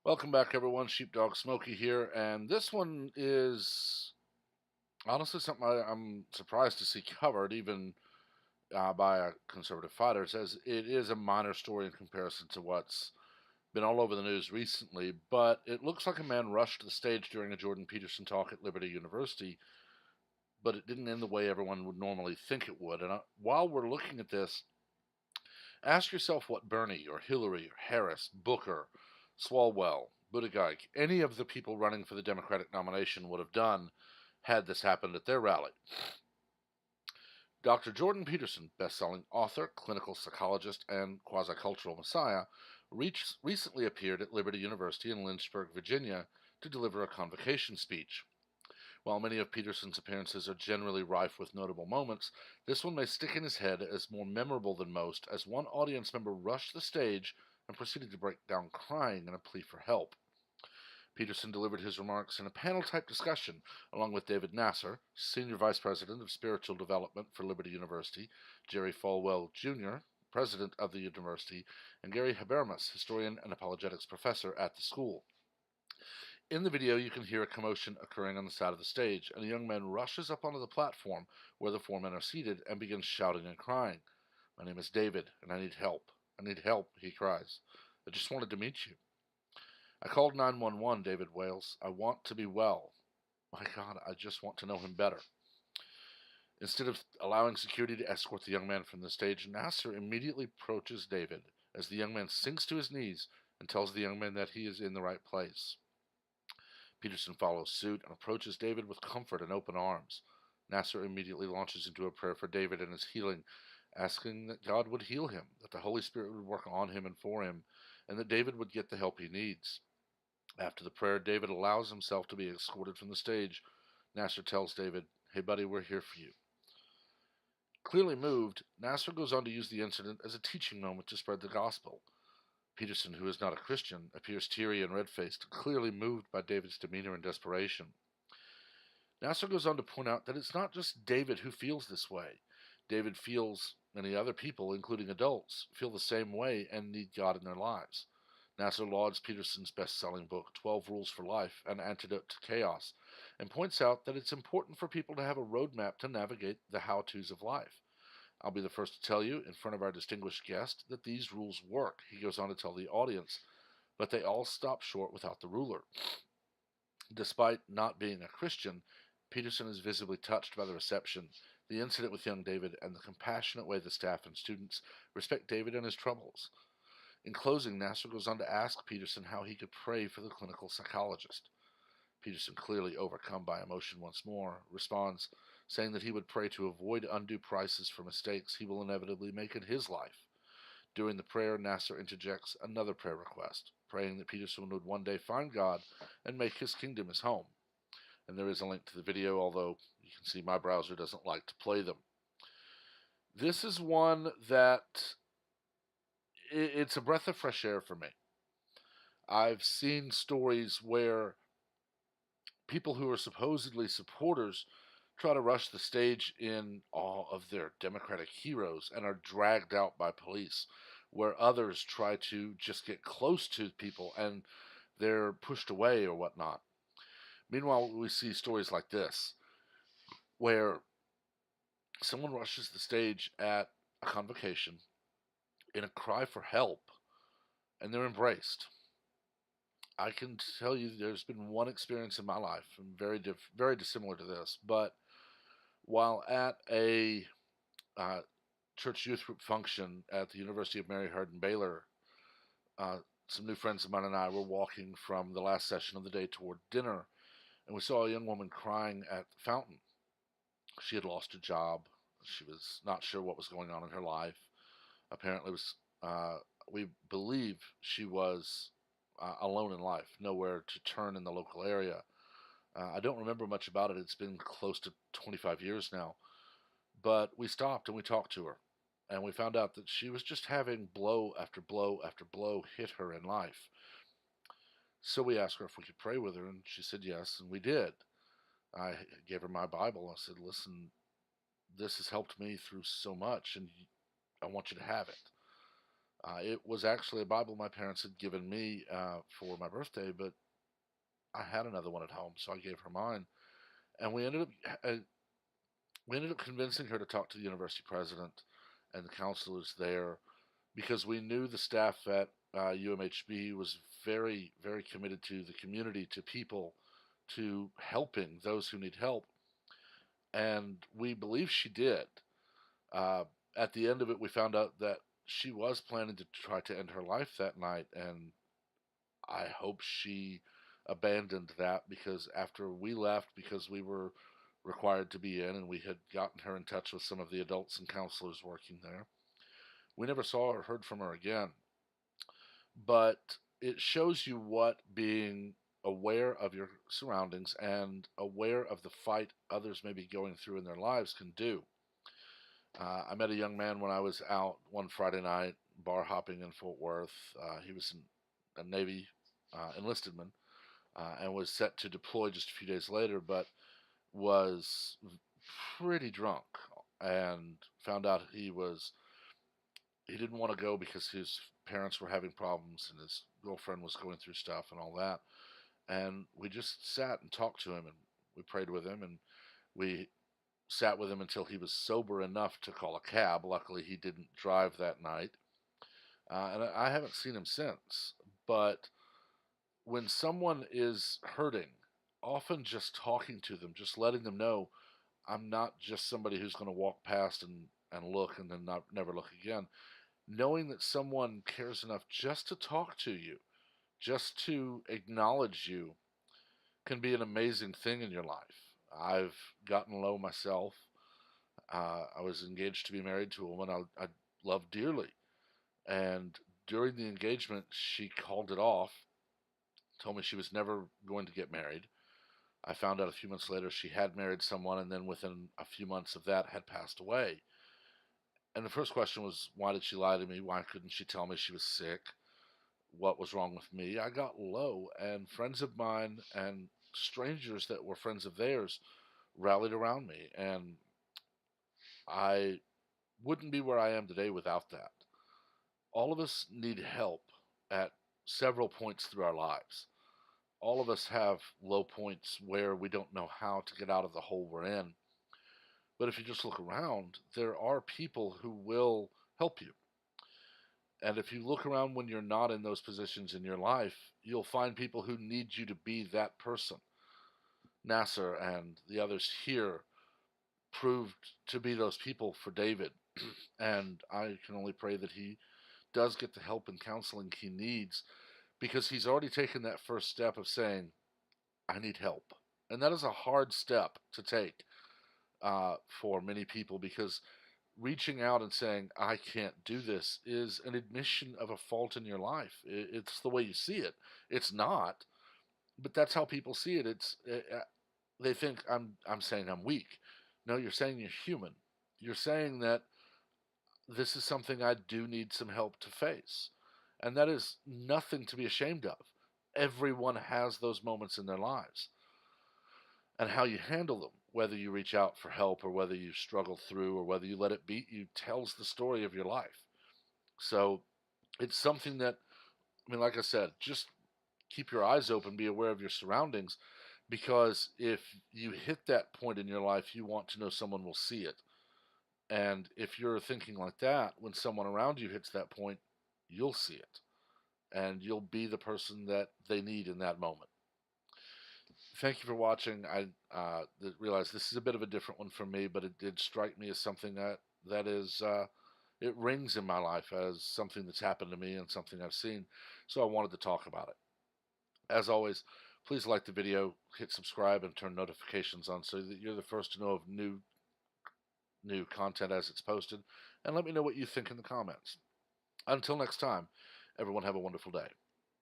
Welcome back, everyone. Sheepdog Smokey here, and this one is honestly something I'm surprised to see covered, even by a conservative fighter. It says it is a minor story in comparison to what's been all over the news recently, but it looks like a man rushed the stage during a Jordan Peterson talk at Liberty University, but it didn't end the way everyone would normally think it would. And while we're looking at this, ask yourself what Bernie or Hillary or Harris, Booker, Swalwell, Buttigieg, any of the people running for the Democratic nomination would have done had this happened at their rally. Dr. Jordan Peterson, best-selling author, clinical psychologist, and quasi-cultural messiah, recently appeared at Liberty University in Lynchburg, Virginia, to deliver a convocation speech. While many of Peterson's appearances are generally rife with notable moments, this one may stick in his head as more memorable than most, as one audience member rushed the stage and proceeded to break down crying in a plea for help. Peterson delivered his remarks in a panel-type discussion along with David Nasser, Senior Vice President of Spiritual Development for Liberty University, Jerry Falwell, Jr., President of the university, and Gary Habermas, Historian and Apologetics Professor at the school. In the video, you can hear a commotion occurring on the side of the stage, and a young man rushes up onto the platform where the four men are seated and begins shouting and crying. "My name is David, and I need help. I need help," he cries. "I just wanted to meet you." "I called 911, David wails. "I want to be well. My God, I just want to know him better." Instead of allowing security to escort the young man from the stage, Nasser immediately approaches David as the young man sinks to his knees and tells the young man that he is in the right place. Peterson follows suit and approaches David with comfort and open arms. Nasser immediately launches into a prayer for David and his healing, asking that God would heal him, that the Holy Spirit would work on him and for him, and that David would get the help he needs. After the prayer, David allows himself to be escorted from the stage. Nasser tells David, "Hey buddy, we're here for you." Clearly moved, Nasser goes on to use the incident as a teaching moment to spread the gospel. Peterson, who is not a Christian, appears teary and red-faced, clearly moved by David's demeanor and desperation. Nasser goes on to point out that it's not just David who feels this way. David feels many other people, including adults, feel the same way and need God in their lives. Nasser lauds Peterson's best-selling book, 12 Rules for Life, An Antidote to Chaos, and points out that it's important for people to have a roadmap to navigate the how-tos of life. "I'll be the first to tell you, in front of our distinguished guest, that these rules work," he goes on to tell the audience, "but they all stop short without the ruler." Despite not being a Christian, Peterson is visibly touched by the reception, the incident with young David, and the compassionate way the staff and students respect David and his troubles. In closing, Nasser goes on to ask Peterson how he could pray for the clinical psychologist. Peterson, clearly overcome by emotion once more, responds, saying that he would pray to avoid undue prices for mistakes he will inevitably make in his life. During the prayer, Nasser interjects another prayer request, praying that Peterson would one day find God and make his kingdom his home. And there is a link to the video, although you can see my browser doesn't like to play them. This is one that it's a breath of fresh air for me. I've seen stories where people who are supposedly supporters try to rush the stage in awe of their Democratic heroes and are dragged out by police, where others try to just get close to people and they're pushed away or whatnot. Meanwhile, we see stories like this, where someone rushes the stage at a convocation in a cry for help and they're embraced. I can tell you there's been one experience in my life, very dissimilar to this, but while at a uh, church youth group function at the University of Mary Hardin Baylor, uh, some new friends of mine and I were walking from the last session of the day toward dinner, and we saw a young woman crying at the fountain. She had lost her job. She was not sure what was going on in her life. Apparently, we believe she was alone in life, nowhere to turn in the local area. I don't remember much about it. It's been close to 25 years now. But we stopped and we talked to her. And we found out that she was just having blow after blow after blow hit her in life. So we asked her if we could pray with her, and she said yes, and we did. I gave her my Bible. I said, "Listen, this has helped me through so much, and I want you to have it." It was actually a Bible my parents had given me for my birthday, but I had another one at home, so I gave her mine. And we ended up convincing her to talk to the university president and the counselors there because we knew the staff at UMHB was very, very committed to the community, to people, to helping those who need help. And we believe she did. Uh, at the end of it, we found out that she was planning to try to end her life that night, and I hope she abandoned that because after we left, because we were required to be in, and we had gotten her in touch with some of the adults and counselors working there, we never saw or heard from her again. But it shows you what being aware of your surroundings and aware of the fight others may be going through in their lives can do. I met a young man when I was out one Friday night bar hopping in Fort Worth. He was a Navy enlisted man and was set to deploy just a few days later, but was pretty drunk and found out he didn't want to go because his parents were having problems and his girlfriend was going through stuff and all that. And we just sat and talked to him and we prayed with him and we sat with him until he was sober enough to call a cab. Luckily, he didn't drive that night. And I haven't seen him since. But when someone is hurting, often just talking to them, just letting them know I'm not just somebody who's going to walk past and look and then never look again. Knowing that someone cares enough just to talk to you, just to acknowledge you, can be an amazing thing in your life. I've gotten low myself. I was engaged to be married to a woman I loved dearly. And during the engagement, she called it off, told me she was never going to get married. I found out a few months later she had married someone, and then within a few months of that had passed away. And the first question was, why did she lie to me? Why couldn't she tell me she was sick? What was wrong with me? I got low, and friends of mine and strangers that were friends of theirs rallied around me, and I wouldn't be where I am today without that. All of us need help at several points through our lives. All of us have low points where we don't know how to get out of the hole we're in. But if you just look around, there are people who will help you. And if you look around when you're not in those positions in your life, you'll find people who need you to be that person. Nasser and the others here proved to be those people for David. And I can only pray that he does get the help and counseling he needs because he's already taken that first step of saying, I need help. And that is a hard step to take for many people because reaching out and saying, I can't do this is an admission of a fault in your life. It's the way you see it. It's not, but that's how people see it. They think I'm saying I'm weak. No, you're saying you're human. You're saying that this is something I do need some help to face. And that is nothing to be ashamed of. Everyone has those moments in their lives. And how you handle them, whether you reach out for help or whether you struggle through or whether you let it beat you, tells the story of your life. So it's something that, I mean, like I said, just keep your eyes open, be aware of your surroundings, because if you hit that point in your life, you want to know someone will see it. And if you're thinking like that, when someone around you hits that point, you'll see it. And you'll be the person that they need in that moment. Thank you for watching. I realize this is a bit of a different one for me, but it did strike me as something that is it rings in my life as something that's happened to me and something I've seen. So I wanted to talk about it. As always, please like the video, hit subscribe, and turn notifications on so that you're the first to know of new content as it's posted. And let me know what you think in the comments. Until next time, everyone have a wonderful day.